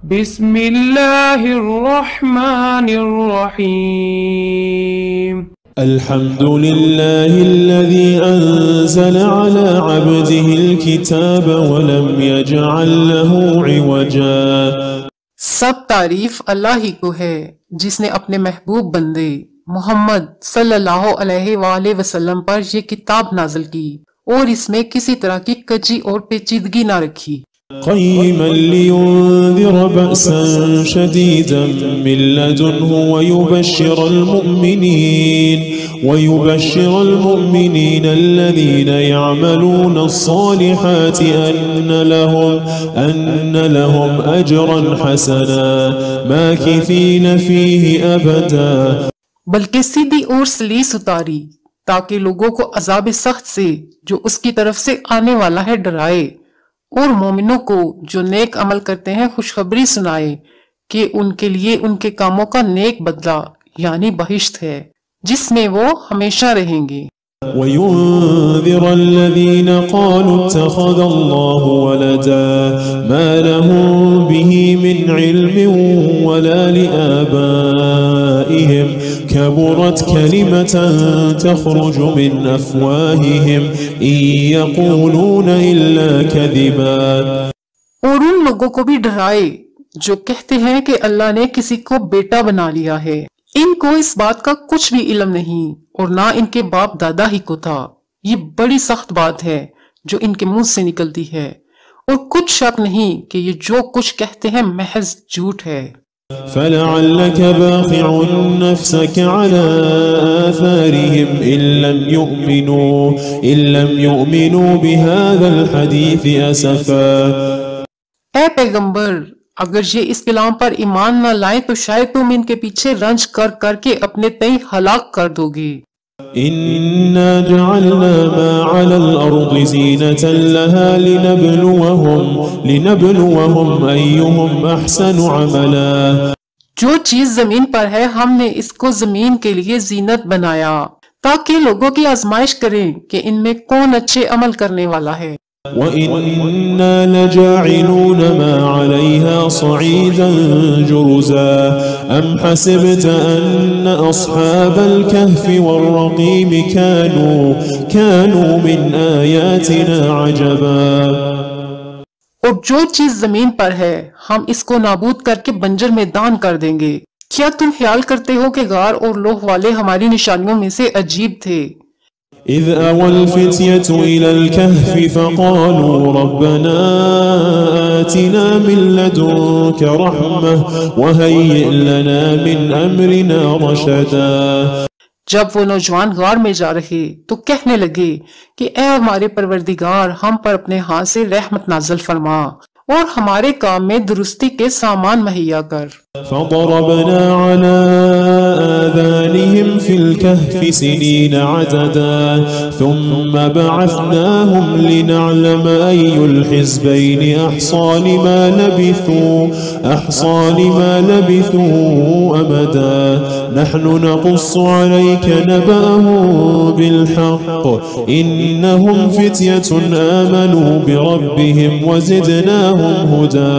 बिस्मिल्लाहिर्रहमानिर्रहीम। अल्हम्दुलिल्लाहिल्लज़ी अंज़ल अला अब्दिहिल किताब व लम यजअल लहू इवजा। सब तारीफ अल्लाह ही को है जिसने अपने महबूब बंदे मोहम्मद सल्लल्लाहु अलैहि वसल्लम पर ये किताब नाज़िल की और इसमें किसी तरह की कच्ची और पेचीदगी ना रखी। क़य्यिमन लियुन्ज़िर बअसन शदीदन मिन लदुन्हु वयुबश्शिरल मुमिनीन अल्लज़ीना यअमलूना अस्सालिहाति अन्न लहुम अजरन हसना माकिसीन फीहि अबदा। बल्कि सीधी और सलीस उतारी ताकि लोगों को अज़ाब सख्त से जो उसकी तरफ से आने वाला है डराए, और मोमिनों को जो नेक अमल करते हैं खुशखबरी सुनाए कि उनके लिए उनके कामों का नेक बदला यानी बहिश्त है जिसमें वो हमेशा रहेंगे। वयुन्ज़िर अल्लज़ीना क़ालू इत्तख़ज़ल्लाहु वलदा मा लहुम बिही मिन इल्मिन वला लिआबाइहिम कबुरत कलिमतन तख़रुजु मिन अफ़वाहिहिम इन यक़ूलूना इल्ला कज़िबा। और उन लोगों को भी डराए जो कहते हैं कि अल्लाह ने किसी को बेटा बना लिया है। इनको इस बात का कुछ भी इल्म नहीं और ना इनके बाप दादा ही को था। ये बड़ी सख्त बात है जो इनके मुंह से निकलती है और कुछ शक नहीं कि ये जो कुछ कहते हैं महज झूठ है। फलअल्लक बाखिउन नफ्सक अला आथारिहिम इल्लम युमिनू बिहाज़ल हदीस असफा। ऐ पैगंबर, अगर ये इस कलाम पर ईमान न लाए तो शायद तुम इनके पीछे रंज कर करके अपने तय हलाक कर दोगे। इन्ना जअलना मा अलल अर्दि ज़ीनतन लहा लिनब्लुवहुम अय्युहुम अहसनु अमला। जो चीज जमीन पर है हमने इसको जमीन के लिए जीनत बनाया ताकि लोगों की आजमाइश करें कि इनमें कौन अच्छे अमल करने वाला है। वइन्ना लजाइलून मा अलैहा सईदन जुरुज़ा अम हसिबत अन्न अस्हाबल कहफ़ि वर्रक़ीम कानू मिन आयातिना अजबा। और जो चीज जमीन पर है हम इसको नाबूद करके बंजर मैदान कर देंगे। क्या तुम ख्याल करते हो कि गार और लोह वाले हमारी निशानियों में से अजीब थे? इज़ अवल फ़ित्यतु इलल कहफ़ि फ़क़ालू रब्बना आतिना मिन लदुनक रहमह वहय्यि लना मिन अम्रिना रशदा। जब वो नौजवान गार में जा रहे तो कहने लगे कि ऐ हमारे परवरदिगार, हम पर अपने हाथ से रहमत नाज़िल फरमा और हमारे काम में दुरुस्ती के सामान मुहैया कर। फ़दरबना अला आज़ानिहिम फ़िल कहफ़ि सिनीन अददा थुम्मा बअथनाहुम लिनअलम अय्युल हिज़्बैनि अहसा लिमा लबिथू अमदा नहनु नक़ुस्सु अलैका नबअहुम बिलहक़्क़ इन्नहुम फ़ित्यतुन आमनू बिरब्बिहिम वज़िदनाहुम हुदा।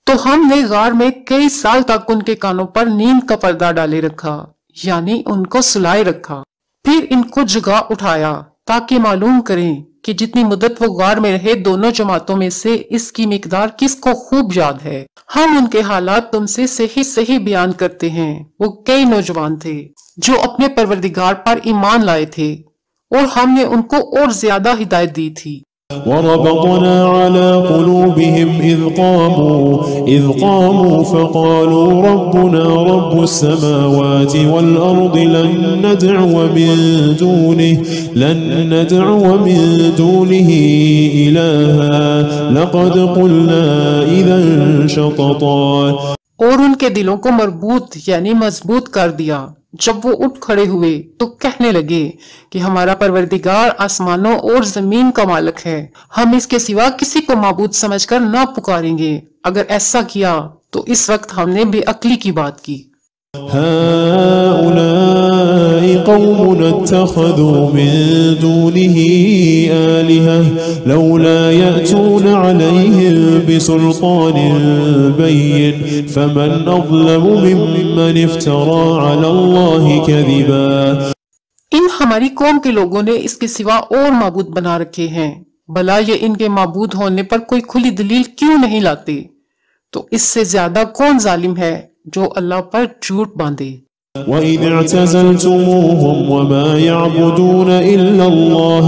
तो हमने गार में कई साल तक उनके कानों पर नींद का पर्दा डाले रखा यानी उनको सुलाए रखा, फिर इनको जगा उठाया ताकि मालूम करें कि जितनी मुद्दत वो गार में रहे दोनों जमातों में से इसकी मिकदार किसको खूब याद है। हम उनके हालात तुमसे सही सही बयान करते हैं। वो कई नौजवान थे जो अपने परवरदिगार पर ईमान लाए थे और हमने उनको और ज्यादा हिदायत दी थी। वरबतना अला क़ुलूबिहिम इज़ क़ामू फ़क़ालू रब्बुना रब्बुस समावाति वल अर्दि लन नदअव मिन दूनिहि इलाहा लक़द क़ुल्ना इज़न शतता। और उनके दिलों को मरबूत यानी मजबूत कर दिया। जब वो उठ खड़े हुए तो कहने लगे कि हमारा परवरदिगार आसमानों और जमीन का मालिक है, हम इसके सिवा किसी को माबूद समझकर ना पुकारेंगे। अगर ऐसा किया तो इस वक्त हमने बेअक्ली की बात की। हाउलाई قوم اتخذوا من دونه آلهة لولا يأتون عليهم بسلطان بين فمن أظلم ممن افترى على الله كذبا। इन हमारी कौम के लोगों ने इसके सिवा और माबूद बना रखे हैं, भला ये इनके माबूद होने पर कोई खुली दलील क्यों नहीं लाते? तो इससे ज्यादा कौन जालिम है जो अल्लाह पर झूठ बांधे। وإذ اعتزلتموهم وما يعبدون إلا الله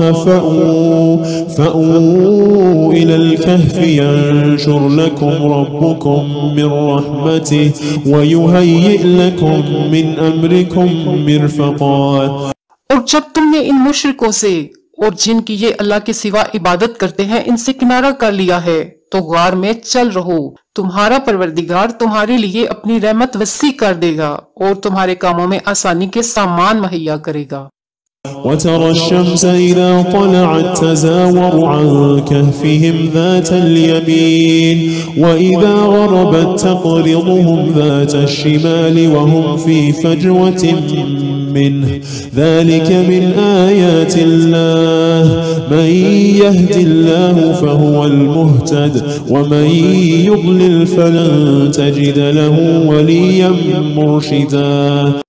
فأووا إلى الكهف ينشر لكم ربكم من رحمته ويهيئ لكم من أمركم مرفقا। और जब तुमने इन मुशरिकों से और जिनकी ये अल्लाह के सिवा इबादत करते हैं इनसे किनारा कर लिया है तो गार में चल रहो, तुम्हारा परवरदिगार तुम्हारे लिए अपनी रहमत वसी कर देगा और तुम्हारे कामों में आसानी के सामान मुहैया करेगा। وترى الشمس إذا طلعت تزاور عن كهفهم ذات اليمين وإذا غربت تقرضهم ذات الشمال وهم في فجوة منه ذلك من آيات الله من يهد الله فهو المهتد ومن يضلل فلن تجد له وليا مرشدا।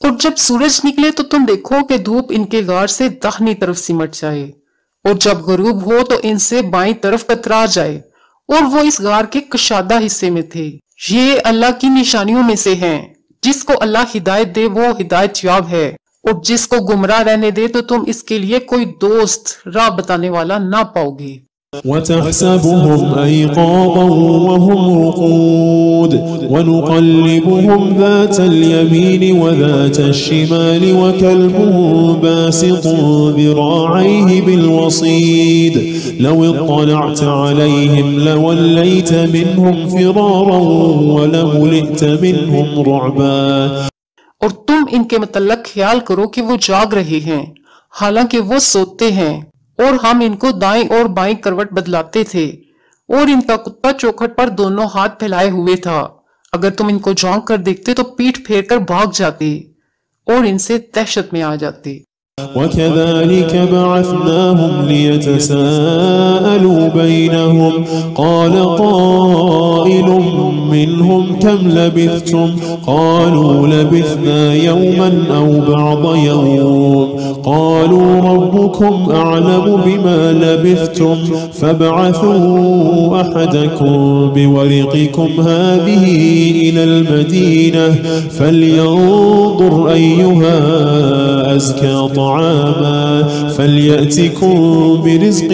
और जब सूरज निकले तो तुम देखो कि धूप इनके गार से दाहिनी तरफ सिमट जाए और जब गरूब हो तो इनसे बाईं तरफ कतरा जाए और वो इस गार के कशादा हिस्से में थे। ये अल्लाह की निशानियों में से हैं। जिसको अल्लाह हिदायत दे वो हिदायत याब है और जिसको गुमराह रहने दे तो तुम इसके लिए कोई दोस्त राह बताने वाला ना पाओगे। وتحسبهم أيقاظا وهم رقود ونقلبهم ذات اليمين وذات الشمال وكلبهم باسط ذراعيه بالوصيد لو اطلعت عليهم لوليت منهم فرارا ولملئت منهم رعبا। और तुम इनके मतलब ख्याल करो कि वो जाग रहे हैं हालांकि वो सोते हैं और हम इनको दाएं और बाएं करवट बदलाते थे और इनका कुत्ता चौखट पर दोनों हाथ फैलाए हुए था। अगर तुम इनको झोंक कर देखते तो पीठ फेर कर भाग जाते और इनसे दहशत में आ जाते। وكذلك بعثناهم ليتساءلوا بينهم قال قائل منهم كم لبثتم قالوا لبثنا يوما أو بعض يوم قالوا ربكم أعلم بما لبثتم فابعثوا أحدكم بورقكم هذه إلى المدينة فلينظر أيها أزكى طعاما فليأتكم برزق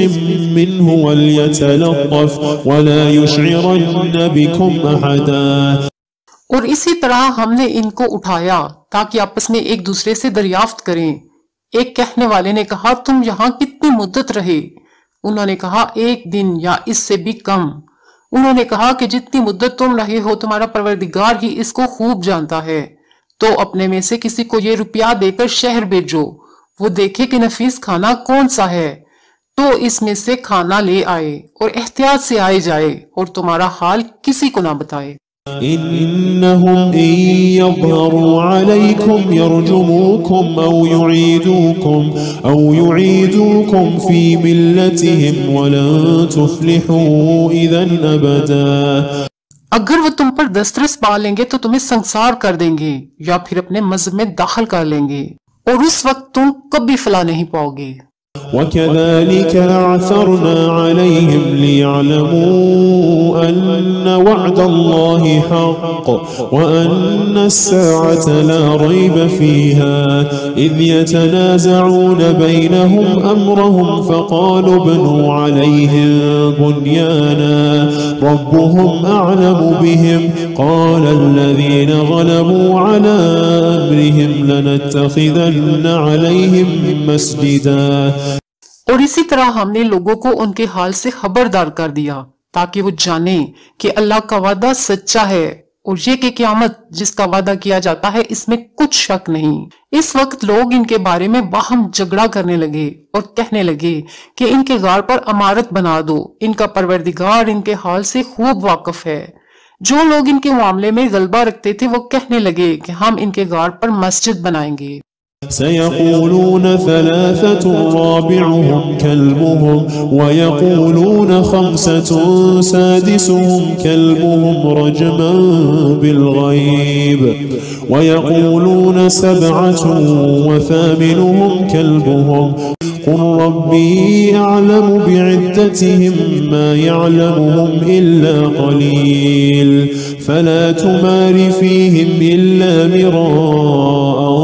منه وليتلطف ولا يشعرن بكم أحدا। और इसी तरह हमने इनको उठाया ताकि आपस में एक दूसरे से दरियाफ्त करें। एक कहने वाले ने कहा तुम यहाँ कितनी मुद्दत रहे? उन्होंने कहा 1 दिन या इससे भी कम। उन्होंने कहा कि जितनी मुद्दत तुम रहे हो तुम्हारा परवरदिगार ही इसको खूब जानता है। तो अपने में से किसी को ये रुपया देकर शहर भेजो, वो देखे कि नफीस खाना कौन सा है तो इसमें से खाना ले आए और एहतियात से आए जाए और तुम्हारा हाल किसी को ना बताए। إنهم إن يظهروا عليكم يرجموكم أو يعيدوكم في ملتهم ولن تفلحوا إذا أبدا। अगर वो तुम पर दस्तरस पा लेंगे तो तुम्हें संसार कर देंगे या फिर अपने मजहब में दाखिल कर लेंगे और उस वक्त तुम कभी फलाह नहीं पाओगे। وكذلك أعثرنا عليهم ليعلموا أن وعد الله حق وأن الساعة لا ريب فيها إذ يتنازعون بينهم أمرهم فقالوا ابنوا عليهم بنيانا ربهم أعلم بهم قال الذين غلبوا على أمرهم لنتخذن عليهم مسجدا। और इसी तरह हमने लोगों को उनके हाल से खबरदार कर दिया ताकि वो जाने कि अल्लाह का वादा सच्चा है और ये कि क़यामत जिसका वादा किया जाता है इसमें कुछ शक नहीं। इस वक्त लोग इनके बारे में बाहम झगड़ा करने लगे और कहने लगे कि इनके गार पर इमारत बना दो, इनका परवरदिगार इनके हाल से खूब वाकिफ है। जो लोग इनके मामले में गलबा रखते थे वो कहने लगे कि हम इनके गार पर मस्जिद बनाएंगे। سيقولون ثلاثة رابعهم كلبهم ويقولون خمسة سادسهم كلبهم رجما بالغيب ويقولون سبعة وثامنهم كلبهم قل ربي أعلم بعدتهم ما يعلمهم إلا قليل فلا تمار فيهم إلا مراء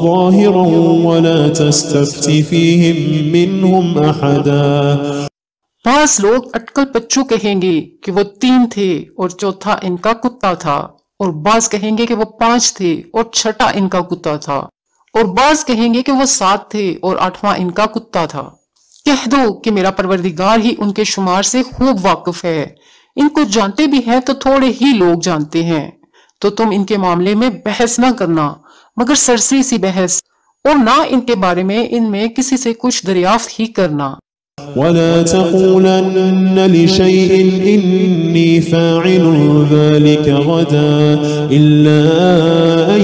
ظاهرا ولا تستفت فيهم منهم أحدا। पांच लोग अटकल पच्चू कहेंगे कि वो 3 थे और चौथा इनका कुत्ता था, और बाज कहेंगे कि वो 5 थे और छठा इनका कुत्ता था, और बाज कहेंगे कि वो 7 थे और 8वां इनका कुत्ता था। कह दो कि मेरा परवरदिगार ही उनके शुमार से खूब वाकिफ है, इनको जानते भी हैं तो थोड़े ही लोग जानते हैं। तो तुम इनके मामले में बहस न करना मगर सरसरी सी बहस, और ना इनके बारे में इनमें किसी से कुछ दरियाफ्त ही करना। ولا تقولن لشيء إني فاعل ذلك غدا إلا أن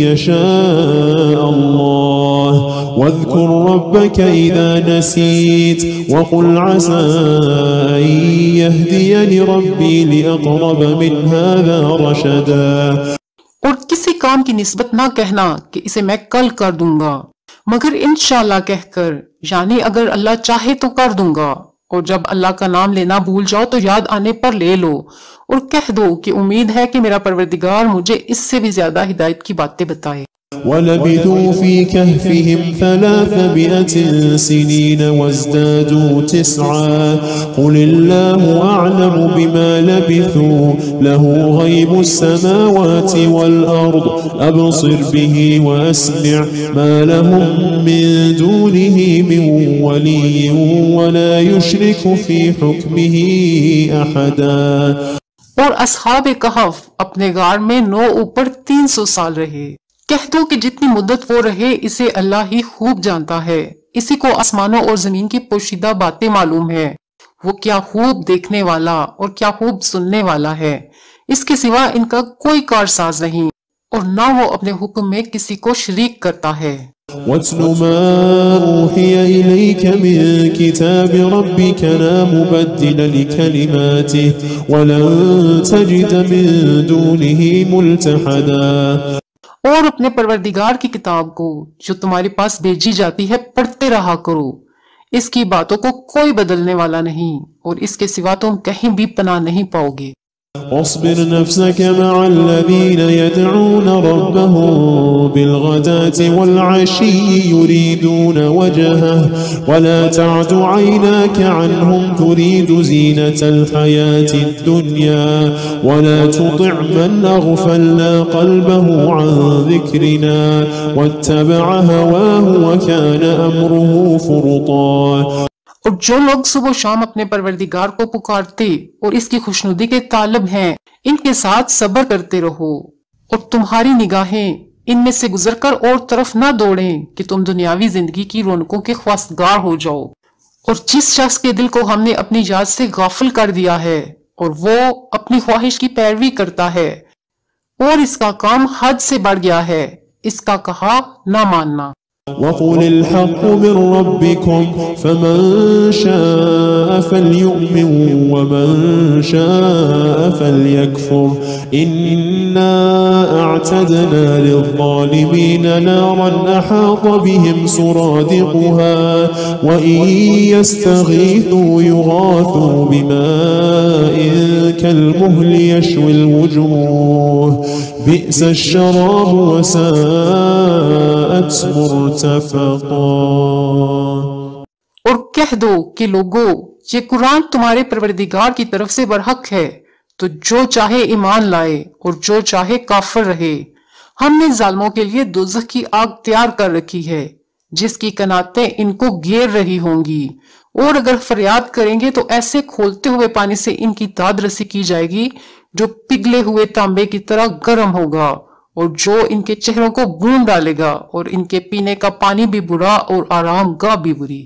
يشاء الله واذكر ربك إذا نسيت وقل عسى أن يهديني ربي لأقرب من هذا رشدا। और किसी काम की निस्बत ना कहना कि इसे मैं कल कर दूंगा, मगर इंशाल्लाह कहकर, यानी अगर अल्लाह चाहे तो कर दूंगा, और जब अल्लाह का नाम लेना भूल जाओ तो याद आने पर ले लो, और कह दो कि उम्मीद है कि मेरा परवरदिगार मुझे इससे भी ज्यादा हिदायत की बातें बताए। ولبثوا في كهفهم 300 سنين وازدادوا 9 قل الله أعلم بما لبثوا له غيب السماوات والأرض أبصر به وأسمع ما لهم من دونه من ولي ولا يشرك في حكمه أحدا। और असहाब कहफ अपने गार में 9 ऊपर 300 साल रहे। कह दो कि जितनी मुद्दत वो रहे इसे अल्लाह ही खूब जानता है, इसी को आसमानों और जमीन की पोशीदा बातें मालूम है। वो क्या खूब देखने वाला और क्या खूब सुनने वाला है, इसके सिवा इनका कोई कारसाज नहीं, और ना वो अपने हुक्म में किसी को शरीक करता है। واتل ما أوحي إليك من كتاب ربك لا مبدل لكلماته ولن تجد من دونه ملتحدا। और अपने परवरदिगार की किताब को जो तुम्हारे पास भेजी जाती है पढ़ते रहा करो, इसकी बातों को कोई बदलने वाला नहीं, और इसके सिवा तुम कहीं भी पनाह नहीं पाओगे। واصبر نفسك مع الذين يدعون ربهم بالغداة والعشي يريدون وجهه ولا تعد عيناك عنهم تريد زينة الحياة الدنيا ولا تطع من أغفلنا قلبه عن ذكرنا واتبع هواه وكان أمره فرطا। और जो लोग सुबह शाम अपने परवरदिगार को पुकारते और इसकी खुशनुदी के तालब हैं, इनके साथ सब्र करते रहो, और तुम्हारी निगाहें इनमें से गुजरकर और तरफ ना दौड़ें कि तुम दुनियावी जिंदगी की रौनकों के ख्वास्तगार हो जाओ। और जिस शख्स के दिल को हमने अपनी याद से गाफिल कर दिया है और वो अपनी ख्वाहिश की पैरवी करता है और इसका काम हद से बढ़ गया है, इसका कहा ना मानना। وقل الحق من ربكم فمن شاء فليؤمن ومن شاء فليكفر إنا أعتدنا للظالمين نارا أحاط بهم سرادقها وإن يستغيثوا يغاثوا بماء كالمهل يشوي الوجوه بئس الشراب وساءت مرتفقا। और कह दो कि लोगों, ये कुरान तुम्हारे परवरदिगार की तरफ से बरहक है, तो जो चाहे ईमान लाए और जो चाहे काफिर रहे। हमने जालिमों के लिए दोज़ख की आग तैयार कर रखी है जिसकी कनातें इनको घेर रही होंगी, और अगर फरियाद करेंगे तो ऐसे खोलते हुए पानी से इनकी दाद रसी की जाएगी जो पिघले हुए तांबे की तरह गर्म होगा, और जो इनके चेहरों को भून डालेगा, और इनके पीने का पानी भी बुरा और आराम गाह भी बुरी।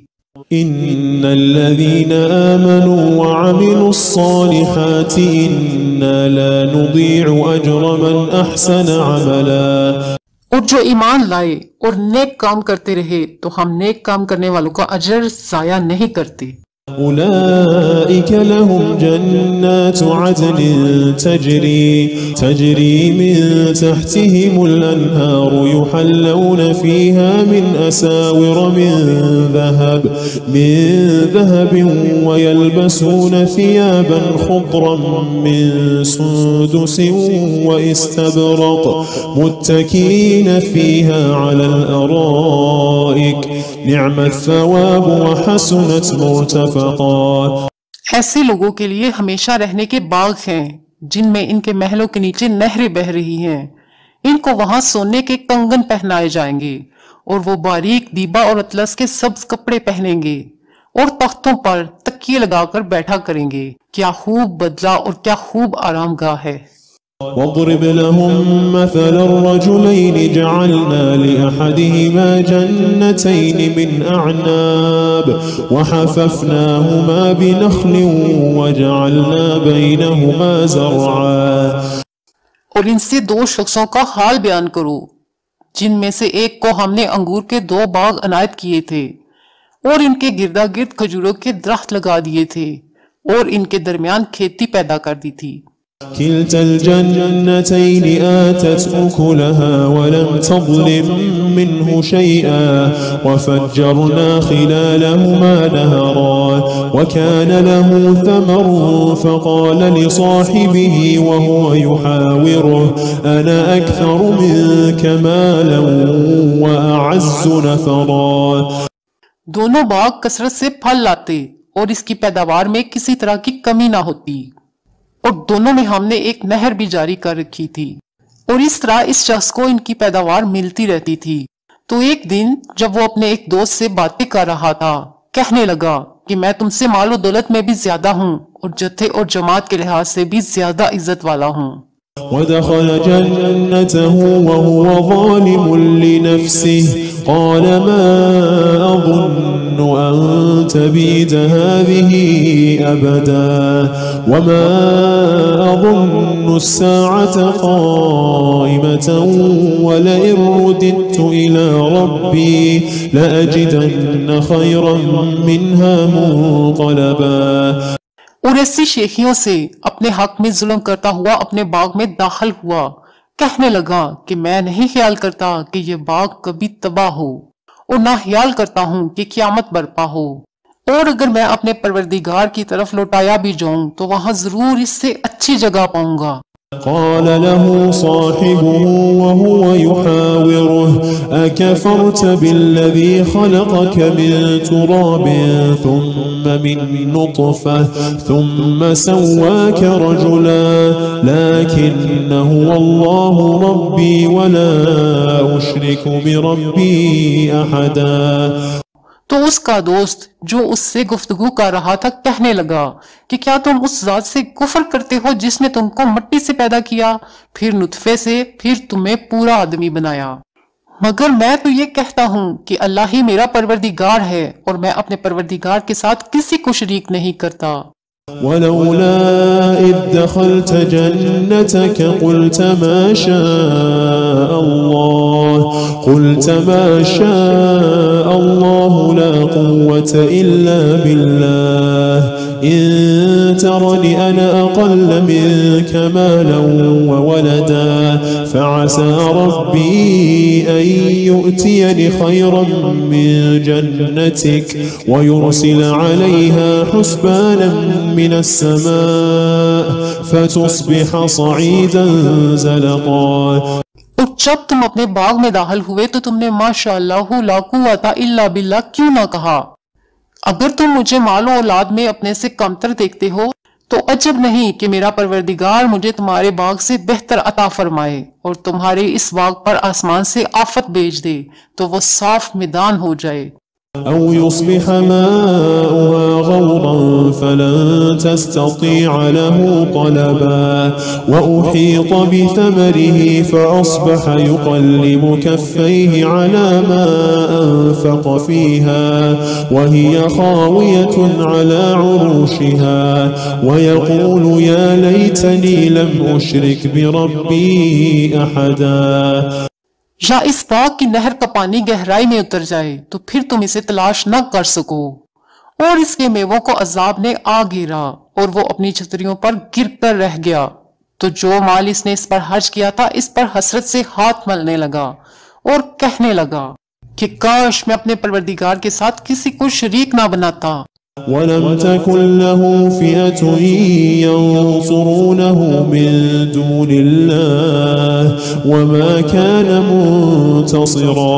إن الذين آمنوا وعملوا الصالحات إنا لا نضيع أجر من أحسن عملا। और जो ईमान लाए और नेक काम करते रहे तो हम नेक काम करने वालों का अजर जाया नहीं करते। أولئك لهم جنات عدن تجري من تحتهم الأنهار يحلون فيها من أساور من ذهب ويلبسون ثيابا خضرا من سندس واستبرق متكئين فيها على الأرائك نعم الثواب وحسنت مرتفقا। ऐसे लोगों के लिए हमेशा रहने के बाग हैं जिनमें इनके महलों के नीचे नहरें बह रही हैं। इनको वहां सोने के कंगन पहनाए जाएंगे और वो बारीक दीबा और अतलस के सब्ज कपड़े पहनेंगे और तख्तों पर तकिए लगाकर बैठा करेंगे। क्या खूब बदला और क्या खूब आरामगाह है। واضرب لهم مثل الرجلين جعلنا لأحدهما جنتين من أعناب وحففناهما بنخل وجعلنا بينهما زرعا। और इनसे दो शख्सों का हाल बयान करो जिनमें से एक को हमने अंगूर के 2 बाग अनायत किए थे और इनके गिरदा गिर्द खजूरों के दरख्त लगा दिए थे और इनके दरमियान खेती पैदा कर दी थी। كلتا الجنتين آتت أكلها ولم تظلم منه شيئا وفجرنا خلالهما نهرا وكان له ثمر فقال لصاحبه وهو يحاوره أنا أكثر منك مالا وأعز نفرا। दोनों बाग कसरत से फल लाते और इसकी पैदावार में किसी तरह की कमी ना होती और दोनों में हमने एक नहर भी जारी कर रखी थी और इस तरह इस शख्स को इनकी पैदावार मिलती रहती थी। तो एक दिन जब वो अपने एक दोस्त से बातें कर रहा था कहने लगा कि मैं तुमसे मालो दौलत में भी ज्यादा हूँ और जत्थे और जमात के लिहाज से भी ज्यादा इज्जत वाला हूँ। ودخل جنته وهو ظالم لنفسه قال ما أظن أن تبيد هذه أبدا وما أظن الساعة قائمة ولئن رددت إلى ربي لأجدن خيرا منها منقلبا। और ऐसी शेखियों से अपने हक में जुल्म करता हुआ अपने बाग में दाखिल हुआ। कहने लगा कि मैं नहीं ख्याल करता कि ये बाग कभी तबाह हो और ना ख्याल करता हूँ कि क़यामत बर्पा हो और अगर मैं अपने परवरदिगार की तरफ लौटाया भी जाऊं तो वहां जरूर इससे अच्छी जगह पाऊंगा। قال له صاحبه وهو يحاوره أكفرت بالذي خلقك من تراب ثم من نطفة ثم سواك رجلا لكن هو الله ربي ولا أشرك بربي أحدا। तो उसका दोस्त जो उससे गुफ्तगू कर रहा था कहने लगा कि क्या तुम उस जात से कुफर करते हो जिसने तुमको मिट्टी से पैदा किया फिर नुतफे से फिर तुम्हें पूरा आदमी बनाया। मगर मैं तो ये कहता हूँ कि अल्लाह ही मेरा परवरदिगार है और मैं अपने परवरदिगार के साथ किसी को शरीक नहीं करता। ولولا إذ دخلت جنتك قلت ما شاء الله لا قوة إلا بالله إن ترني أنا أقل منك مالا وولدا فعسى ربي أن يؤتيني خيرا من جنتك ويرسل عليها حسبانا من السماء فتصبح صعيدا زلقا। और जब तुम अपने बाग में दाखिल हुए तो तुमने माशाअल्लाह ला कुव्वता इल्ला बिल्लाह क्यों ना कहा। अगर तुम मुझे मालो औलाद में अपने से कमतर देखते हो तो अजब नहीं कि मेरा परवरदिगार मुझे तुम्हारे बाग से बेहतर अता फरमाए और तुम्हारे इस बाग पर आसमान से आफत भेज दे तो वो साफ मैदान हो जाए। أو يصبح ماؤها غورا فلن تستطيع له طلبا وأحيط بثمره فأصبح يقلب كفيه على ما أنفق فيها وهي خاوية على عروشها ويقول يا ليتني لم أشرك بربي أحدا। या इस बाग की नहर का पानी गहराई में उतर जाए तो फिर तुम इसे तलाश न कर सको। और इसके मेवों को अजाब ने आ घेरा और वो अपनी छतरियों पर गिर कर रह गया। तो जो माल इसने इस पर खर्च किया था इस पर हसरत से हाथ मलने लगा और कहने लगा कि काश मैं अपने परवरदिगार के साथ किसी को शरीक ना बनाता। वलम तकुन लहु फिअतुन यंसुरूनहु मिन दूनिल्लाह वमा कान मुंतसिरा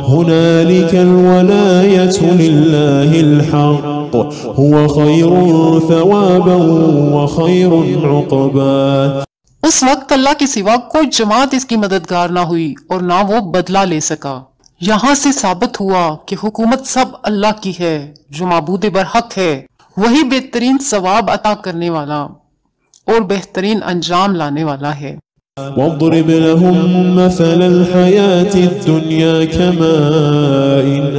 हुनालिकल वलायतु लिल्लाहिल हक़ हुवा खैरुन सवाबन व खैरुन उक़बा। उस वक्त अल्लाह के सिवा कोई जमात इसकी मददगार ना हुई और ना वो बदला ले सका। यहाँ से साबित हुआ कि हुकूमत सब अल्लाह की है जो माबूद बरहक है, वही बेहतरीन सवाब अता करने वाला और बेहतरीन अंजाम लाने वाला है। वضرب लहुम मसलल हयातिद दुनिया कमाइन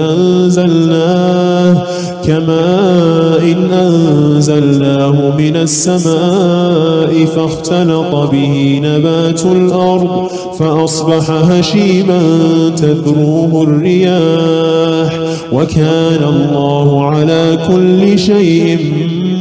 अंज़लनाहु मिनस समाई फख्तलत बिही नबातुल अर्द फअस्बह हशीमन तज़रूहु रियाह व कान अल्लाहु अला कुल्लि शैइन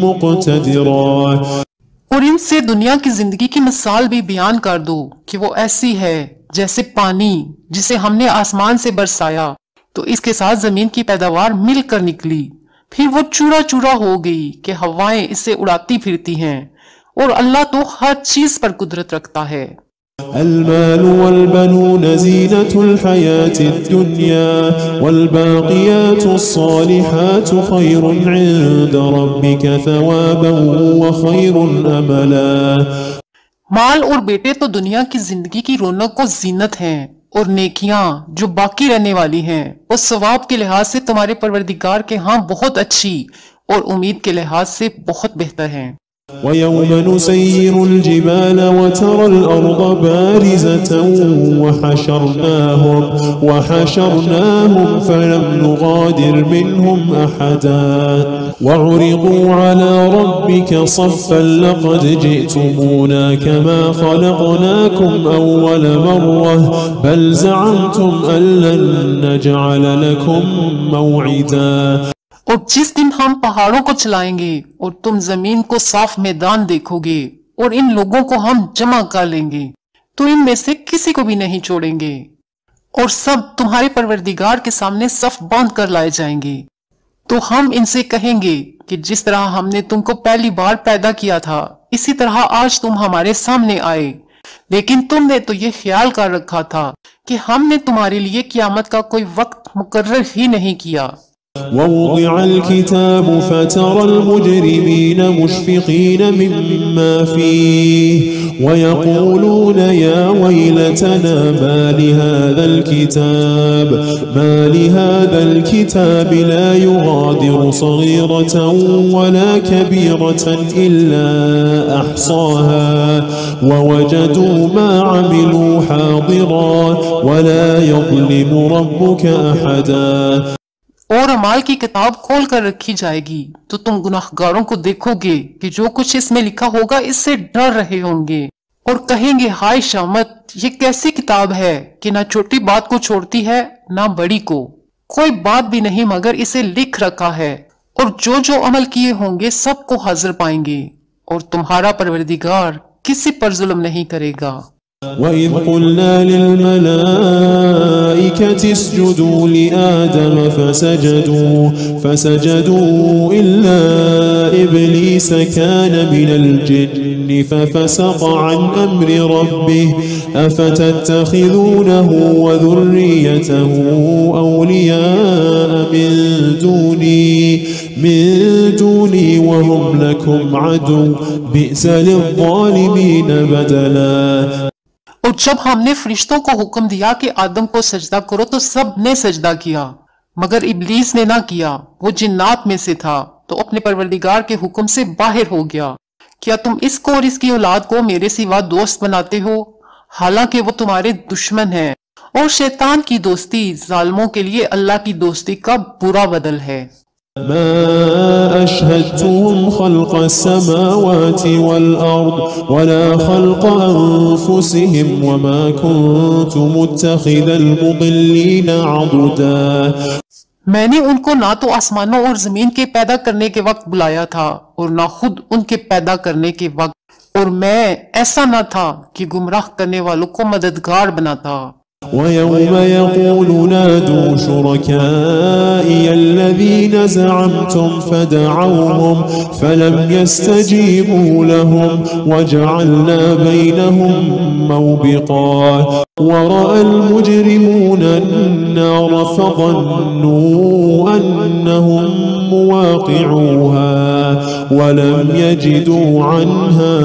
मुक़तदिरा। और इनसे दुनिया की जिंदगी की मिसाल भी बयान कर दो कि वो ऐसी है जैसे पानी जिसे हमने आसमान से बरसाया तो इसके साथ जमीन की पैदावार मिलकर निकली, फिर वो चूरा चूरा हो गई कि हवाएं इसे उड़ाती फिरती हैं। और अल्लाह तो हर चीज पर कुदरत रखता है। अलमालु वल्बनून ज़ीनतुल हयातिद दुनिया वल्बाक़ियातुस्सालिहातु खैरुन इंद रब्बिका सवाबन व खैरुन अमला। माल और बेटे तो दुनिया की जिंदगी की रौनक को जीनत हैं और नेकियां जो बाकी रहने वाली हैं वो सवाब के लिहाज से तुम्हारे परवरदिगार के यहाँ बहुत अच्छी और उम्मीद के लिहाज से बहुत बेहतर हैं। वयौम नुसय्यिरुल जिबाल वतरल अर्द बारिज़तन वहशरनाहुम फलम नुगादिर मिनहुम अहदा वउरिदू अला रब्बिका सफ़्फ़न लक़द जि'तुमूना कमा खलक़नाकुम अव्वल मर्रह बल ज़अमतुम अन लन नजअल लकुम मौइदा। और जिस दिन हम पहाड़ों को चलाएंगे और तुम जमीन को साफ मैदान देखोगे और इन लोगों को हम जमा कर लेंगे तो इनमें से किसी को भी नहीं छोड़ेंगे और सब तुम्हारे परवरदिगार के सामने सफ बांध कर लाए जाएंगे। तो हम इनसे कहेंगे कि जिस तरह हमने तुमको पहली बार पैदा किया था इसी तरह आज तुम हमारे सामने आए, लेकिन तुमने तो ये ख्याल कर रखा था कि हमने तुम्हारे लिए क़यामत का कोई वक्त मुकर्रर ही नहीं किया। ववुदिअ अल-किताब फतरा अल-मुजरिमीन मुश्फिकीन मिम्मा फीह वयक़ूलून या वैलतना मा लिहाज़ल किताब ला युगादिरु सगीरतन वला कबीरतन इल्ला अहसाहा ववजदू मा अमिलू हादिरा वला यज़लिमु रब्बुका अहदा। और अमाल की किताब खोल कर रखी जाएगी तो तुम गुनाहगारों को देखोगे कि जो कुछ इसमें लिखा होगा इससे डर रहे होंगे और कहेंगे हाय शामत, ये कैसी किताब है कि ना छोटी बात को छोड़ती है ना बड़ी को, कोई बात भी नहीं मगर इसे लिख रखा है और जो जो अमल किए होंगे सबको हाजिर पाएंगे और तुम्हारा परवरदिगार किसी पर जुल्म नहीं करेगा। वइज़ क़ुल्ना लिल-मलाइकति इसजुदू लिआदम फसजदू इल्ला इब्लीस कान मिनल जिन्न फफसक़ अन अम्रि रब्बिह अफतत्तखिज़ूनहु व ज़ुर्रियतहु औलियाअ मिन दूनी व हुम लकुम अदुव्व बि'स लिज़्ज़ालिमीन बदला। और जब हमने फरिश्तों को हुक्म दिया कि आदम को सजदा करो तो सब ने सजदा किया मगर इब्लीस ने ना किया, वो जिन्नात में से था तो अपने परवरदिगार के हुक्म से बाहर हो गया। क्या तुम इसको और इसकी औलाद को मेरे सिवा दोस्त बनाते हो, हालांकि वो तुम्हारे दुश्मन हैं और शैतान की दोस्ती जालिमों के लिए अल्लाह की दोस्ती का बुरा बदल है। ما أشهدتهم خلق السماوات والأرض ولا خلق أنفسهم وما كنت متخذ المضلين عضدا। मैंने उनको ना तो आसमानों और जमीन के पैदा करने के वक्त बुलाया था और ना खुद उनके पैदा करने के वक्त, और मैं ऐसा ना था कि गुमराह करने वालों को मददगार बनाता। ويوم يقول نادوا شركائي الذين زعمتم فدعوهم فلم يستجيبوا لهم وجعلنا بينهم موبقا ورأى المجرمون النار فظنوا أنهم مواقعوها ولم يجدوا عنها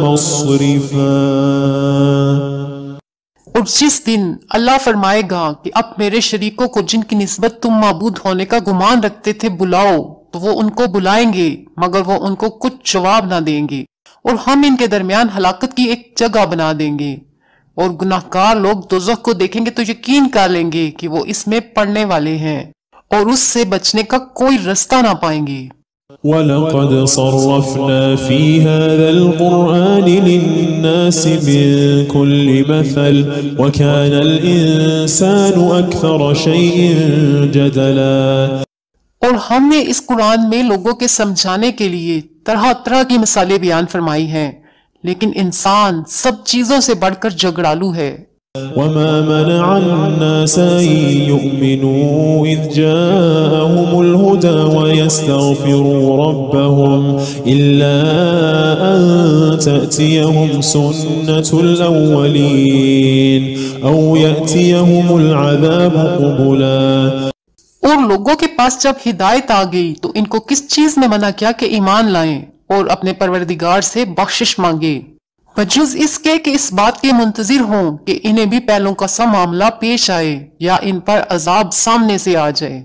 مصرفا। और जिस दिन अल्लाह फरमाएगा कि अब मेरे शरीकों को जिनकी निस्बत तुम माबूद होने का गुमान रखते थे बुलाओ, तो वो उनको बुलाएंगे मगर वो उनको कुछ जवाब ना देंगे, और हम इनके दरमियान हलाकत की एक जगह बना देंगे। और गुनाहगार लोग दोज़ख को देखेंगे तो यकीन कर लेंगे कि वो इसमें पड़ने वाले हैं और उससे बचने का कोई रास्ता ना पाएंगे। वलक़द सर्रफ़ना फ़ी हाज़ल क़ुरआनि लिन्नासि मिन कुल्लि मसल वकानल इंसानु अक्सर शैइन जदला। और हमने इस कुरान में लोगों के समझाने के लिए तरह तरह की मिसालें बयान फरमाई हैं, लेकिन इंसान सब चीजों से बढ़कर झगड़ालू है। वमा मनअन्नास अन युमिनू इज़ जाअहुमुल हुदा वयस्तग़फिरू रब्बहुम इल्ला अन तअतियहुम सुन्नतुल अव्वलीन औ यअतियहुमुल अज़ाबु क़ुबुला। और लोगों के पास जब हिदायत आ गई तो इनको किस चीज ने मना किया कि ईमान लाएं और अपने परवरदिगार से बख्शिश मांगे, बजुज इसके कि इस बात के मुंतजिर हों कि इन्हें भी पहलों का सा मामला पेश आए या इन पर अजाब सामने से आ जाए।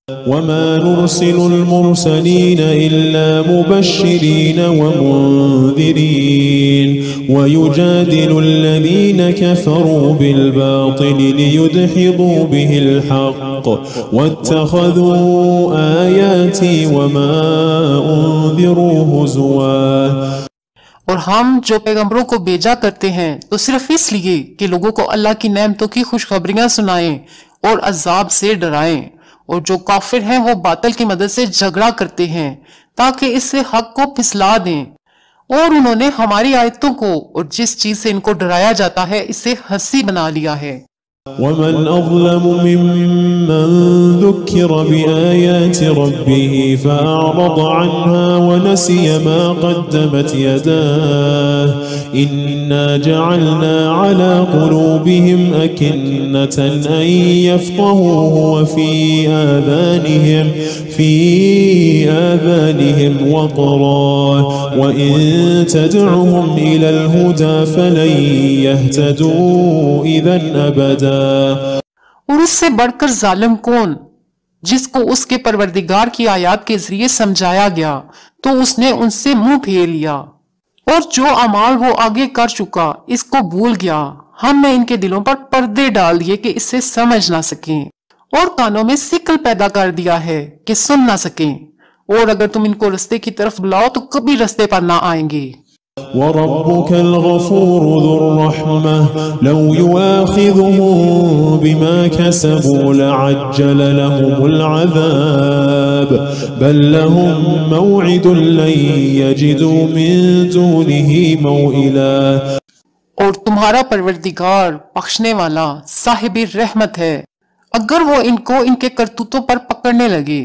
वमा नुरसिलुल मुरसलीन इल्ला मुबश्शिरीन व मुंदिरीन व युजादिलुल्लज़ीन कफ़रू बिल बातिल लियुदहिदू बिहिल हक़्क़ वत्तख़ज़ू आयाती वमा उन्ज़िरू हुज़ुवा। और हम जो पैगंबरों को भेजा करते हैं तो सिर्फ इसलिए कि लोगों को अल्लाह की नेमतों की खुशखबरियां सुनाएं और अजाब से डराएं, और जो काफिर हैं वो बातिल की मदद से झगड़ा करते हैं ताकि इससे हक को फिसला दें। और उन्होंने हमारी आयतों को और जिस चीज से इनको डराया जाता है इसे हंसी बना लिया है। वमन अज़लमु मिम्मन ज़ुक्किर बिआयाति रब्बिही फ़अअरज़ अन्हा वनसिय मा क़द्दमत यदाह इन्ना जअलना अला क़ुलूबिहिम अकिन्नतन अन यफ़क़हूहु व फ़ी आज़ानिहिम वक़रा व इन तदउहुम इलल हुदा फ़लन यहतदू इज़न अबदा। और उससे बढ़कर जालिम कौन, जिसको उसके परवरदिगार की आयत के जरिए समझाया गया तो उसने उनसे मुंह फेर लिया, और जो अमाल वो आगे कर चुका इसको भूल गया। हमने इनके दिलों पर पर्दे डाल दिए कि इससे समझ ना सकें, और कानों में सिकल पैदा कर दिया है कि सुन ना सकें, और अगर तुम इनको रास्ते की तरफ बुलाओ तो कभी रास्ते पर ना आएंगे। वरब्बुकल गफूरु ज़ुर्रहमह लौ युआखिज़ुहुम बिमा कसबू लअज्जल लहुमुल अज़ाब बल लहुम मौइदुन लन यजिदू मिन दूनिही मौइला। और तुम्हारा परवरदिगार बख्शने वाला साहिब रहमत है, अगर वो इनको इनके करतूतों पर पकड़ने लगे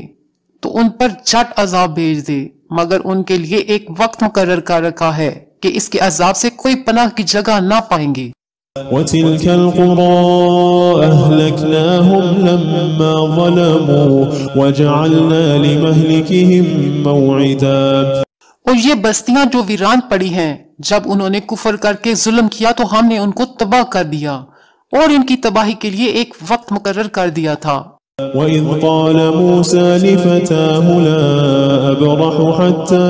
तो उन पर झट अजाब भेज दे, मगर उनके लिए एक वक्त मुकर्रर कर रखा है कि इसके अजाब से कोई पनाह की जगह ना पाएंगे। वतिल्कल क़ुरा अहलकनाहुम लम्मा ज़लमू वजअलना लिमहलिकिहिम मौइदा। और ये बस्तियां जो वीरान पड़ी हैं, जब उन्होंने कुफर करके जुल्म किया तो हमने उनको तबाह कर दिया और इनकी तबाही के लिए एक वक्त मुकर्रर कर दिया था। وإذ قال موسى لفتاه لا أبرح حتى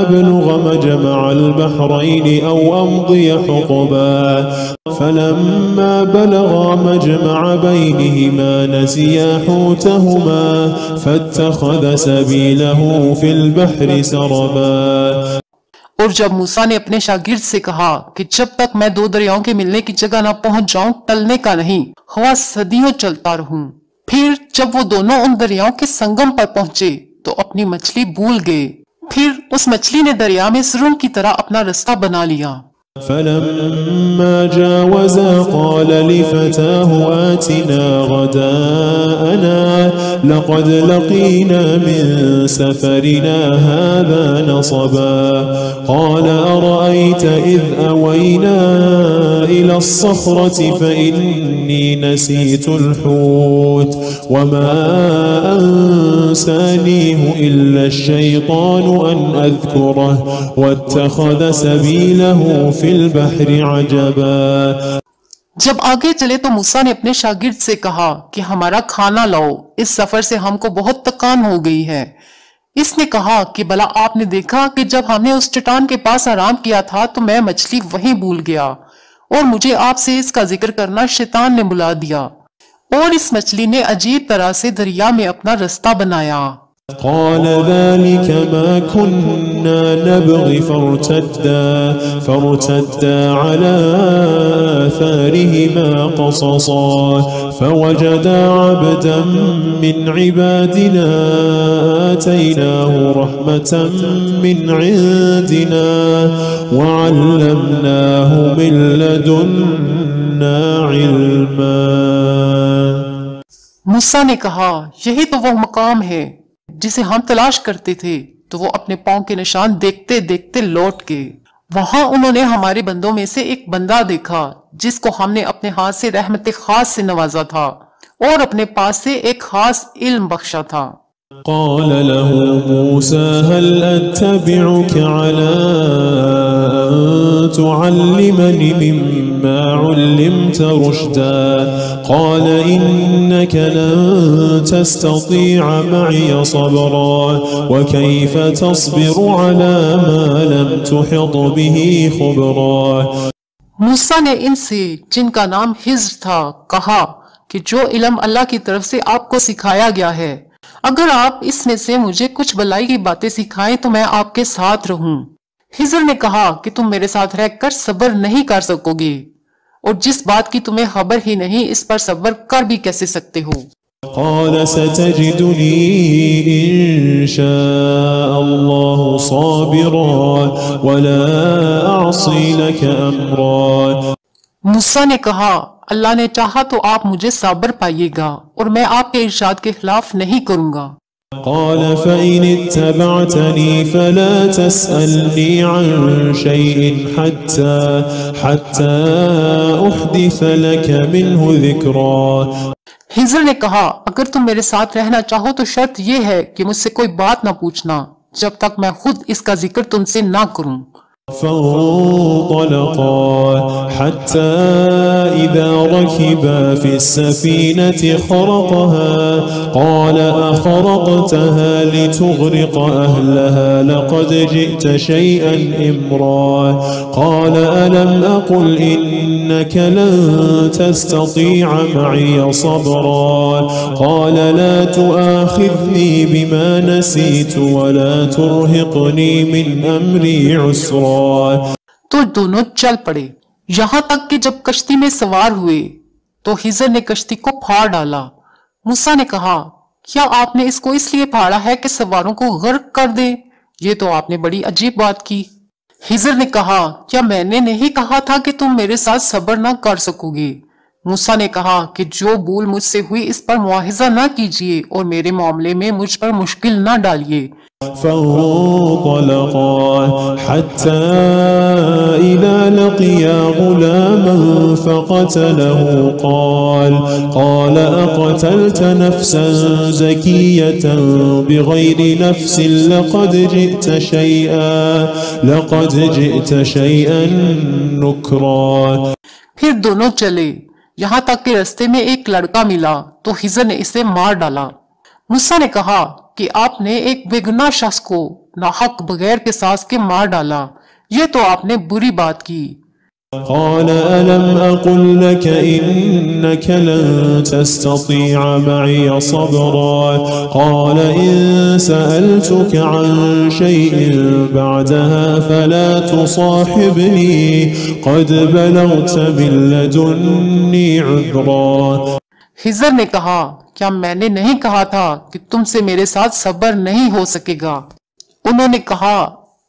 أبلغ مجمع البحرين أو أمضي حقبا فلما بلغا مجمع بينهما نسيا حوتهما فاتخذ سبيله في البحر سربا। और जब मूसा ने अपने शागिर्द से कहा कि जब तक मैं दो दरियाओं के मिलने की जगह न पहुंच जाऊं टलने का नहीं, हवा सदियों चलता रहूं। फिर जब वो दोनों उन दरियाओं के संगम पर पहुंचे तो अपनी मछली भूल गए। फिर उस मछली ने दरिया में सुरंग की तरह अपना रास्ता बना लिया। فلما جاوزا قال لفتاه آتنا غداءنا لقد لقينا من سفرنا هذا نصبا قال أرأيت إذ أوينا إلى الصخرة فإني نسيت الحوت وما أنسانيه إلا الشيطان أن أذكره واتخذ سبيله في البحر عجبا। जब आगे चले तो मूसा ने अपने शागिर्द से कहा कि हमारा खाना लाओ, इस सफर से हमको बहुत थकान हो गई है। इसने कहा कि भला आपने देखा कि जब हमने उस चट्टान के पास आराम किया था तो मैं मछली वहीं भूल गया और मुझे आपसे इसका जिक्र करना शैतान ने बुला दिया और इस मछली ने अजीब तरह से दरिया में अपना रास्ता बनाया। قال ذلك ما كنا نبغي فارتدا على آثارهما قصصا فوجدا عبدا من عبادنا آتيناه رحمة من عندنا وعلمناه من لدنا علما। मूसा ने कहा यही तो वो मकाम है जिसे हम तलाश करते थे। तो वो अपने पांव के निशान देखते देखते लौट गए। वहां उन्होंने हमारे बंदों में से एक बंदा देखा जिसको हमने अपने हाथ से रहमत खास से नवाजा था और अपने पास से एक खास इल्म बख्शा था। قال له موسى هل أتبعك على أن تعلمني مما علمت رشدا قال إنك لن تستطيع معي صبرا وكيف تصبر على ما لم تحط به خبرا। मूसा ने इनसे जिनका नाम हिज्र था कहा कि जो इल्म अल्लाह की तरफ से आपको सिखाया गया है, अगर आप इसमें से मुझे कुछ भलाई की बातें सिखाएं तो मैं आपके साथ रहूं। हिजर ने कहा कि तुम मेरे साथ रहकर सब्र नहीं कर सकोगे और जिस बात की तुम्हें खबर ही नहीं इस पर सब्र कर भी कैसे सकते हो। قال ستجدني إن شاء الله صابرا ولا أعصي لك أمرا। मूसा ने कहा अल्लाह ने चाहा तो आप मुझे साबर पाइएगा और मैं आपके इरशाद के खिलाफ नहीं करूंगा। قال فإن اتبعتني فلا تسألني عن شيء حتى أحدث لك منه ذكرا। हिजर ने कहा अगर तुम मेरे साथ रहना चाहो तो शर्त यह है कि मुझसे कोई बात ना पूछना जब तक मैं खुद इसका जिक्र तुमसे ना करूं। فانطلقا حتى إذا ركبا في السفينة خرقها قال أخرقتها لتغرق أهلها لقد جئت شيئا إمرا قال ألم أقل إنك لن تستطيع معي صبرا قال لا تؤاخذني بما نسيت ولا ترهقني من أمري عسرا। तो दोनों चल पड़े यहाँ तक कि जब कश्ती में सवार हुए तो हिजर ने कश्ती को फाड़ डाला। मूसा ने कहा क्या आपने इसको इसलिए फाड़ा है कि सवारों को गर्क कर दे? ये तो आपने बड़ी अजीब बात की। हिजर ने कहा क्या मैंने नहीं कहा था कि तुम मेरे साथ सब्र ना कर सकोगे? मूसा ने कहा कि जो भूल मुझसे हुई इस पर मुआहिजा ना कीजिए और मेरे मामले में मुझ पर मुश्किल ना डालिए। فانطلقا حتى إذا لقيا غلاما فقتله قال أقتلت نفسا زكية بغير نفس لقد جئت شيئا نكرا। फिर दोनों चले यहाँ तक कि रास्ते में एक लड़का मिला तो हिजर ने इसे मार डाला। मूसा ने कहा कि आपने एक बेगुनाह शख्स को नाहक बगैर किसास के मार डाला, ये तो आपने बुरी बात की। قال ألم أقل لك إنك لن تستطيع معي صبرا قال إن سألتك عن شيء بعدها فلا تصاحبني قد بلغت من لدني عذرا। हिजर ने कहा, क्या मैंने नहीं कहा था कि तुमसे मेरे साथ सब्र नहीं हो सकेगा? उन्होंने कहा,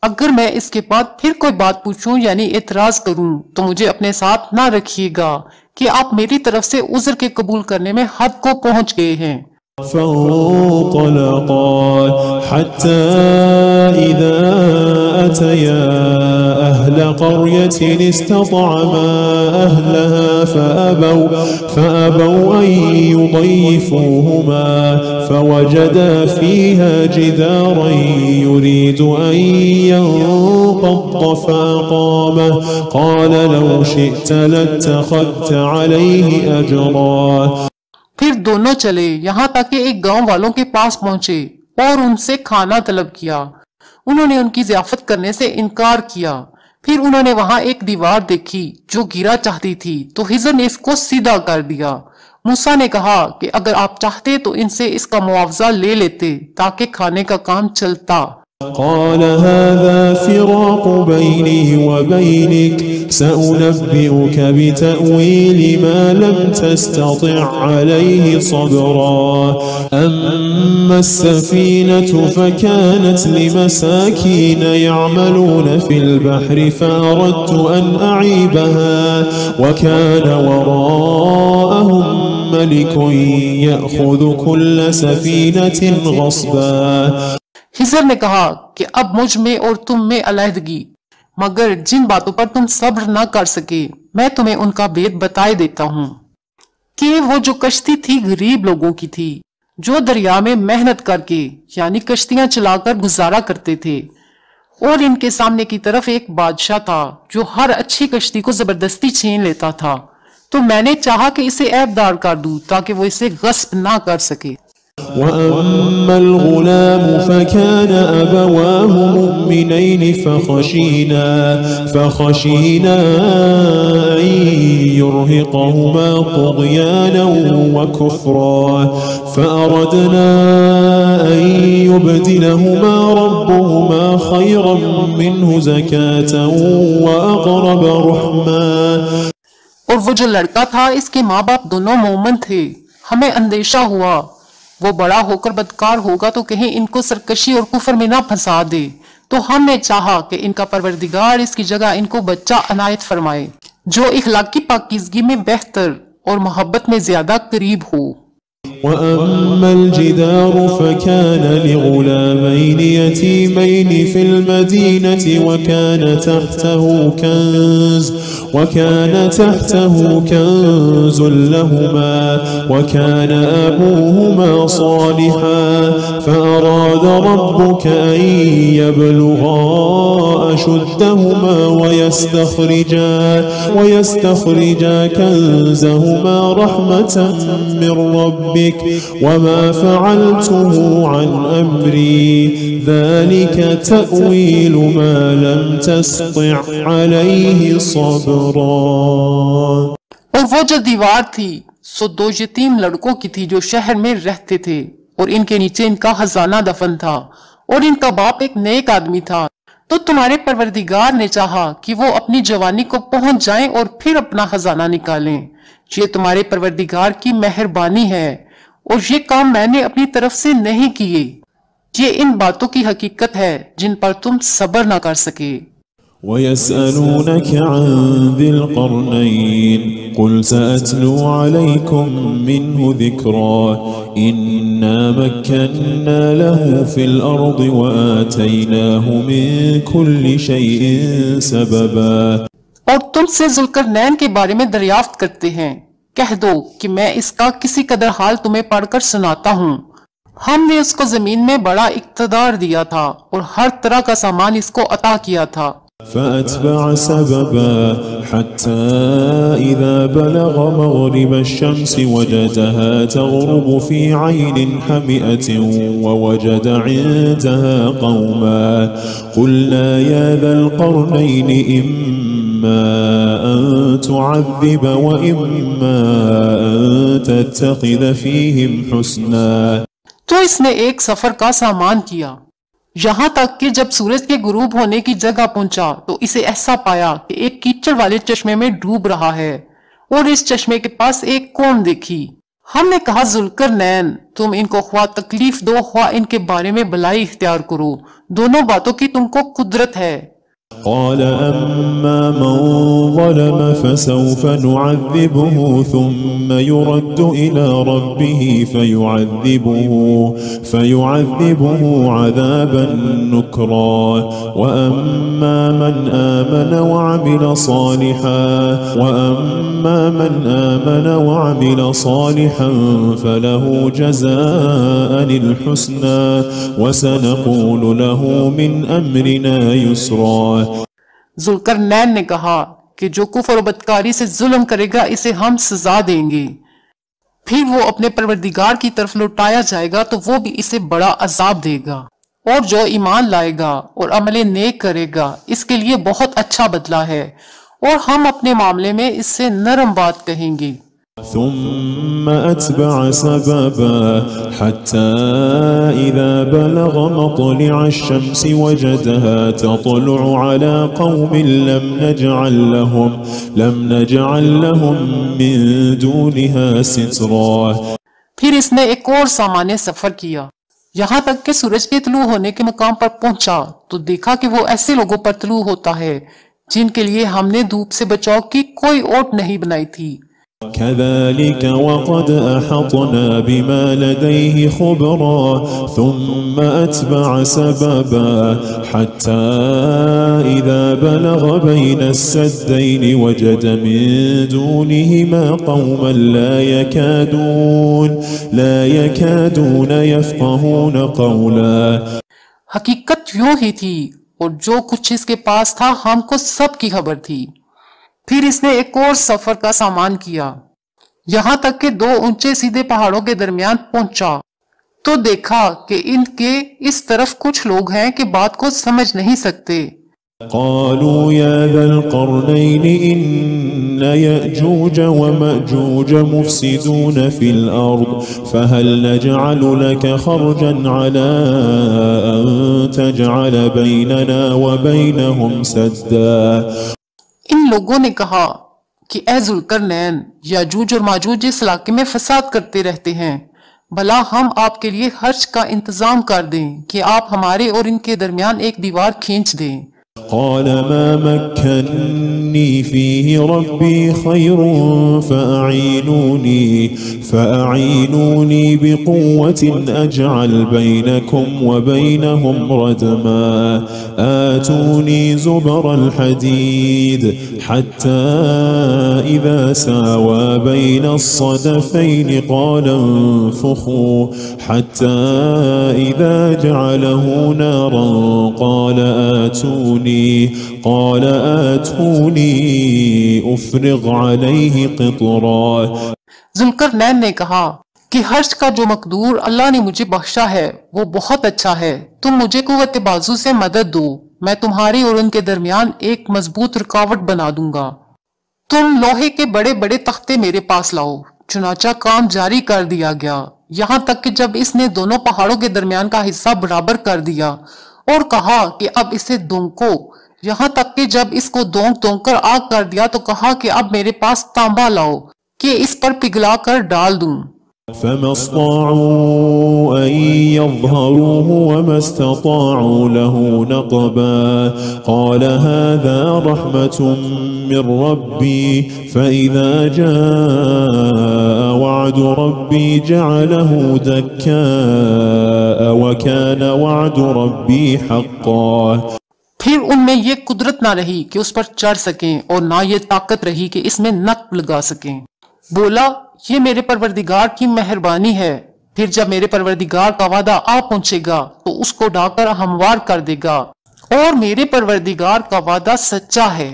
अगर मैं इसके बाद फिर कोई बात पूछूं यानी एतराज करूं तो मुझे अपने साथ ना रखिएगा कि आप मेरी तरफ से उज़्र के कबूल करने में हद को पहुंच गए हैं। فانطلقا حتى إذا أتيا أهل قرية استطعما أهلها فأبوا أن يضيفوهما فوجدا فيها جدارا يريد أن ينقض فأقامه قال لو شئت لاتخذت عليه أجرا। फिर दोनों चले यहाँ तक कि एक गांव वालों के पास पहुंचे और उनसे खाना तलब किया। उन्होंने उनकी ज़ियाफत करने से इनकार किया। फिर उन्होंने वहां एक दीवार देखी जो गिरा चाहती थी तो हिजर ने इसको सीधा कर दिया। मूसा ने कहा कि अगर आप चाहते तो इनसे इसका मुआवजा ले लेते ताकि खाने का काम चलता। قال هذا فراق بيني وبينك سأنبئك بتأويل ما لم تستطع عليه صبرا أما السفينة فكانت لمساكين يعملون في البحر فأردت أن أعيبها وكان وراءهم ملك يأخذ كل سفينة غصبا। हिजर ने कहा कि अब मुझ में और तुम में अलहदगी, मगर जिन बातों पर तुम सब्र न कर सके मैं तुम्हें उनका भेद बताए देता हूँ कि वो जो कश्ती थी गरीब लोगों की थी जो दरिया में मेहनत करके यानी कश्तियां चलाकर गुजारा करते थे, और इनके सामने की तरफ एक बादशाह था जो हर अच्छी कश्ती को जबरदस्ती छीन लेता था। तो मैंने चाहा कि इसे ऐबदार कर दूं ताकि वो इसे गस्ब ना कर सके। وأما الغلام فكان أبواه مؤمنين فخشينا أن يرهقهما طغيانا وكفرا فأردنا أن يبدلهما ربهما خيرا منه زكاة وأقرب رحما। और वो जो लड़का था इसके माँ बाप दोनों मोमन थे। हमें अंदेशा हुआ वो बड़ा होकर बदकार होगा तो कहीं इनको सरकशी और कुफर में ना फंसा दे, तो हमने चाहा कि इनका परवरदिगार इसकी जगह इनको बच्चा अनायत फरमाए जो इखलाकी पाकीज़गी में बेहतर और मोहब्बत में ज्यादा करीब हो। وأما الجدار فكان لغلامين يتيمين في المدينة وكان تحته كنز لهما وكان أبوهما صالحا فأراد ربك أن يبلغا أشدهما ويستخرجا كنزهما رحمة من ربك وما فعلته عن أمري ذلك تأويل ما لم تستطع عليه صبرا। और वो जो दीवार थी सो दो यतीम लड़कों की थी जो शहर में रहते थे और इनके नीचे इनका खजाना दफन था और इनका बाप एक नेक आदमी था। तो तुम्हारे परवरदिगार ने चाहा कि वो अपनी जवानी को पहुंच जाएं और फिर अपना खजाना निकालें। ये तुम्हारे परवरदिगार की मेहरबानी है और ये काम मैंने अपनी तरफ से नहीं किए। ये इन बातों की हकीकत है जिन पर तुम सब्र न कर सके। ويسألونك عن ذي القرنين قل سأتلو عليكم منه ذكرا إنا مكنا له في الأرض وآتيناه من كل شيء سببا। और तुमसे जुल्करनैन के बारे में दरियाफ्त करते हैं, कह दो कि मैं इसका किसी कदर हाल तुम्हें पढ़कर सुनाता हूँ। हमने उसको जमीन में बड़ा इक्तदार दिया था और हर तरह का सामान इसको अता किया था فأتبع سببا حتى إذا بلغ مغرب الشمس وجدها تغرب في عين حمئة ووجد عندها قوما قلنا يا ذا القرنين إما أن تعذب وإما أن تتخذ فيهم حسنا. तो इसने एक सफर का सामान किया, यहाँ तक कि जब सूरज के गुरूब होने की जगह पहुंचा तो इसे ऐसा पाया कि एक कीचड़ वाले चश्मे में डूब रहा है और इस चश्मे के पास एक कौम देखी। हमने कहा, जुल्करनैन, तुम इनको ख्वा तकलीफ दो ख्वा इनके बारे में भलाई इख्तियार करो, दोनों बातों की तुमको कुदरत है। قال أما من ظلم فسوف نعذبه ثم يرد إلى ربه فيعذبه عذابا نكرا وأما من آمن وعمل صالحا فله جزاء الحسنى وسنقول له من أمرنا يسرا. जुल्करनैन ने कहा कि जो कुफ्र और बदकारी से जुल्म करेगा इसे हम सजा देंगे, फिर वो अपने परवरदिगार की तरफ लौटाया जाएगा तो वो भी इसे बड़ा अजाब देगा, और जो ईमान लाएगा और अमले नेक करेगा इसके लिए बहुत अच्छा बदला है, और हम अपने मामले में इससे नरम बात कहेंगे। ثم أتبع سببا حتى إذا بلغ مطلع الشمس وجدها تطلع على قوم لم نجعل لهم من دونها سترا. फिर इसने एक और सामान्य सफर किया, यहाँ तक कि सूरज के तुलू होने के मकाम पर पहुंचा तो देखा कि वो ऐसे लोगों पर तुलू होता है जिनके लिए हमने धूप से बचाव की कोई ओट नहीं बनाई थी। كذلك وقد أحطنا بما لديه خبرا ثم أتبع سببا حتى إذا بلغ بين السدين وجد من دونهما قوما لا يكادون يفقهون قولا. हकीकत यूं ही थी और जो कुछ इसके पास था हमको सब की खबर थी। फिर इसने एक और सफर का सामान किया, यहाँ तक कि दो ऊंचे सीधे पहाड़ों के दरमियान पहुंचा तो देखा कि इनके इस तरफ कुछ लोग हैं कि बात को समझ नहीं सकते। قالوا يا ذا القرنين إن يأجوج ومأجوج مفسدون في الأرض فهل نجعل لك خرجا على أن تجعل بيننا وبينهم سدا. इन लोगों ने कहा कि ए जुल्करनैन, याजूज और माजूज इस इलाके में फसाद करते रहते हैं, भला हम आपके लिए खर्च का इंतजाम कर दें कि आप हमारे और इनके दरमियान एक दीवार खींच दें। قال ما مكني فيه ربي خير فأعينوني بقوة أجعل بينكم وبينهم ردما آتوني زبر الحديد حتى إذا ساوى بين الصدفين قال انفخوا حتى إذا جعله نارا قال آتوني أفرغ عليه قطرا. जुल्करनैन ने कहा कि हर्ष का जो मकदूर अल्लाह ने मुझे बख्शा है वो बहुत अच्छा है, तुम मुझे कुव्वत बाजू से मदद दो, मैं तुम्हारी और उनके दरमियान एक मजबूत रुकावट बना दूंगा। तुम लोहे के बड़े बड़े तख्ते मेरे पास लाओ। चुनाचा काम जारी कर दिया गया, यहाँ तक कि जब इसने दोनों पहाड़ों के दरमियान का हिस्सा बराबर कर दिया और कहा कि अब इसे दोंको, यहाँ तक कि जब इसको दोंक कर आग कर दिया तो कहा कि अब मेरे पास तांबा लाओ कि इस पर पिघला कर डाल दूं। فما استطاعوا أن يظهروه وما استطاعوا له نقبا قال هذا رحمة من ربي فإذا جاء وعد ربي جعله دكاء وكان وعد ربي حقا. फिर उनमें ये कुदरत ना रही कि उस पर चढ़ सकें और ना ये ताकत रही कि इसमें नक्ब लगा सकें। बोला, ये मेरे परवरदिगार की मेहरबानी है, फिर जब मेरे परवरदिगार का वादा आ पहुंचेगा तो उसको ढाकर हमवार कर देगा और मेरे परवरदिगार का वादा सच्चा है।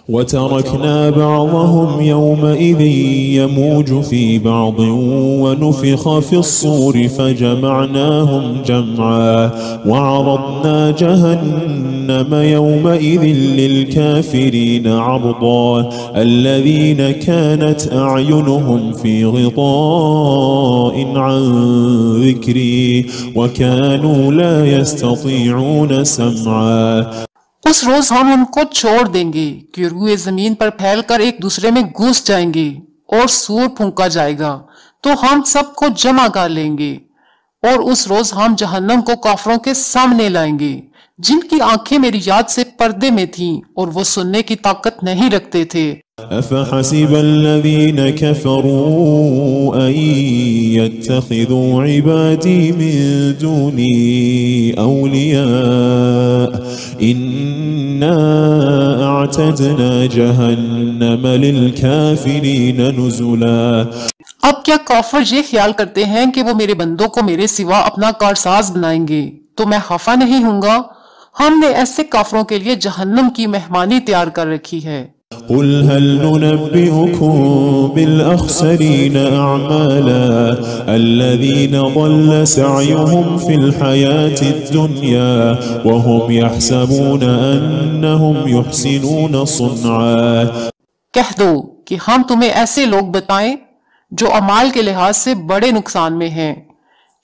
وتركنا بعضهم يومئذ يموج في بعض ونفخ في الصور فجمعناهم جمعا وعرضنا جهنم يومئذ للكافرين عرضا الذين كانت أعينهم في غطاء عن ذكري وكانوا لا يستطيعون سمعا। उस रोज हम उनको छोड़ देंगे कि रुए जमीन पर फैलकर एक दूसरे में घुस जाएंगे और सूर फूंका जाएगा, तो हम सबको जमा कर लेंगे। और उस रोज हम जहन्नम को काफरों के सामने लाएंगे जिनकी आंखें मेरी याद से पर्दे में थीं और वो सुनने की ताकत नहीं रखते थे। أفحسب الذين كفروا أن يتخذوا عبادي من دوني أولياء إنا أعتدنا جهنم للكافرين نزلا। अब क्या काफिर ये ख्याल करते हैं कि वो मेरे बंदों को मेरे सिवा अपना कारसाज बनाएंगे तो मैं खफा नहीं हूँगा? हमने ऐसे काफरों के लिए जहन्नम की मेहमानी तैयार कर रखी है। قل هل ننبئكم بالأخسرين أعمالا الذين ضل سعيهم في الحياة الدنيا وهم يحسبون أنهم يحسنون صنعا। कह दो कि हम तुम्हें ऐसे लोग बताएं जो अमाल के लिहाज से बड़े नुकसान में हैं।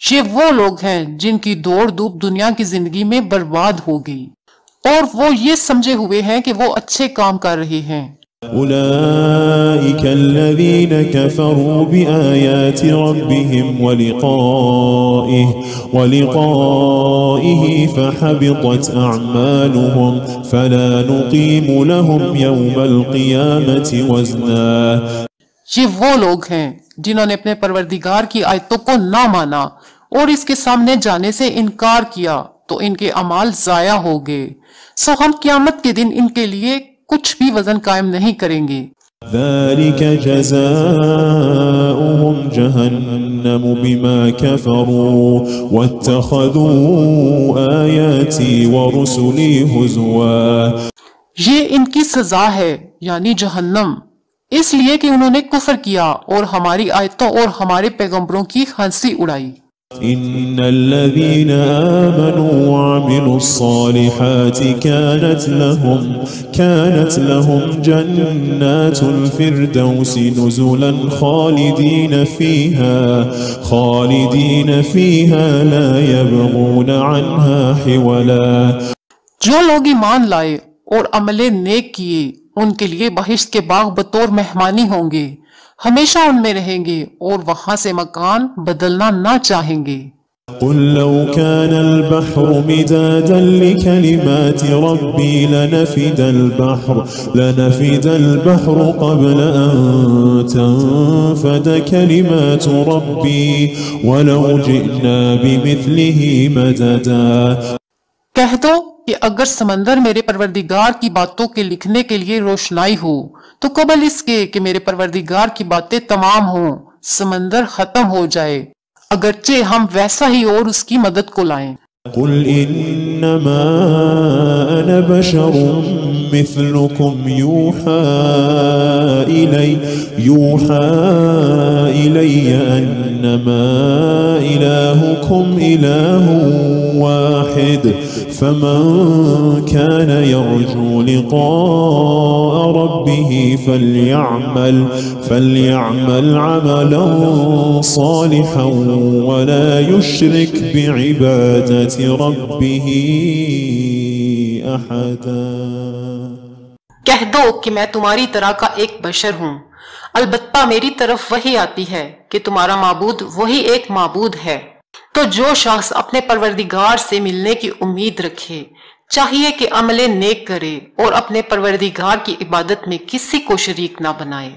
ये वो लोग हैं जिनकी दौड़ धूप दुनिया की जिंदगी में बर्बाद होगी और वो ये समझे हुए हैं कि वो अच्छे काम कर रहे हैं। أولئك الذين كفروا بآيات ربهم ولقائه فحبطت أعمالهم فلا نقيم لهم يوم القيامة وزنا। ये वो लोग हैं जिन्होंने अपने परवरदिगार की आयतों को ना माना और इसके सामने जाने से इनकार किया तो इनके अमाल जाया हो गए। सो हम क़यामत के दिन इनके लिए कुछ भी वजन कायम नहीं करेंगे। ذلك جزاؤهم جهنم بما كفروا واتخذوا آياتي ورسلي هزوا। ये इनकी सजा है यानी जहन्नम, इसलिए कि उन्होंने कुफर किया और हमारी आयतों और हमारे पैगंबरों की हंसी उड़ाई। إن الذين آمنوا وعملوا الصالحات كانت لهم جنات الفردوس نزلا خالدين فيها لا يبغون عنها حولا। जो लोग ईमान लाए और अमले नेक किए उनके लिए बहिश्त के बाग बतौर मेहमानी होंगे, हमेशा उनमें रहेंगे और वहां से मकान बदलना ना चाहेंगे। قل لو كان البحر مدادا لكلمات ربي لنفد البحر قبل أن تنفد كلمات ربي ولو جئنا بمثله مددا। कह दो कि अगर समंदर मेरे परवरदिगार की बातों के लिखने के लिए रोशनाई हो तो कबल इसके कि मेरे परवरदिगार की बातें तमाम हों समंदर खत्म हो जाए, अगरचे हम वैसा ही और उसकी मदद को लाएं। قل إنما أنا بشر مثلكم يوحى إلي أنما إلهكم إله واحد فمن كان يرجو لقاء ربه فليعمل عملا صالحا ولا يشرك بعبادة ربه أحدا। कह दो कि मैं तुम्हारी तरह का एक बशर हूँ, अलबत्ता मेरी तरफ वही आती है कि तुम्हारा माबूद वही एक माबूद है। तो जो शख्स अपने परवरदिगार से मिलने की उम्मीद रखे चाहिए कि अमले नेक करे और अपने परवरदिगार की इबादत में किसी को शरीक ना बनाए।